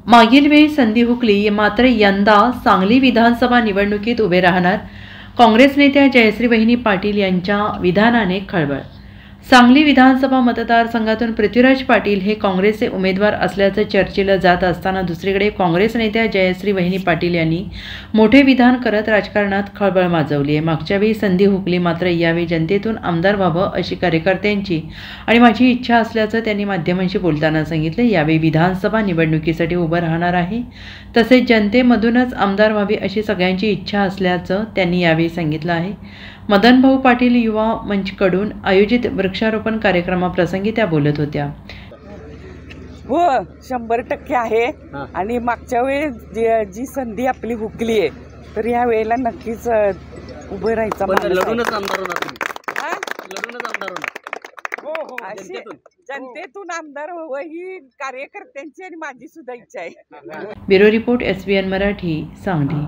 मागील वेळी संधी हुकली, मात्र यंदा सांगली विधानसभा निवडणुकीत उभे राहणार काँग्रेस नेत्या जयश्री वहिनी पाटील यांच्या विधानाने खळबळ। सांगली विधानसभा मतदारसंघातून पृथ्वीराज पाटील हे काँग्रेसचे उमेदवार असल्याचं चर्चेला जात असताना दुसरीकडे काँग्रेस नेत्या जयश्री वहिनी पाटील यांनी मोठे विधान करत राजकारणात खळबळ माजवली आहे। मागच्या वेळी संधी हुकली, मात्र यावेळी जनतेतून आमदार व्हावं अशी कार्यकर्त्यांची आणि माझी इच्छा असल्याचं त्यांनी माध्यमांशी बोलताना सांगितलं। यावेळी विधानसभा निवडणुकीसाठी उभं राहणार आहे, तसेच जनतेमधूनच आमदार व्हावे अशी सगळ्यांची इच्छा असल्याचं त्यांनी यावेळी सांगितलं आहे। मदन भाऊ पाटील युवा मंचकडून आयोजित वृक्षारोपण कार्यक्रमाप्रसंगी त्या बोलत होत्या। हो 100% आहे आणि मागच्या वेळेस जी संधी आपली हुकली आहे तर या वेळेला नक्कीच उभं राहायचं लढूनच आमदार होणार लढूनच आमदार होणार जनतेतून आमदार व्हावं ही कार्यकर्त्यांची आणि माझी सुद्धा इच्छा आहे। Bureau report SBN Marathi Sangli.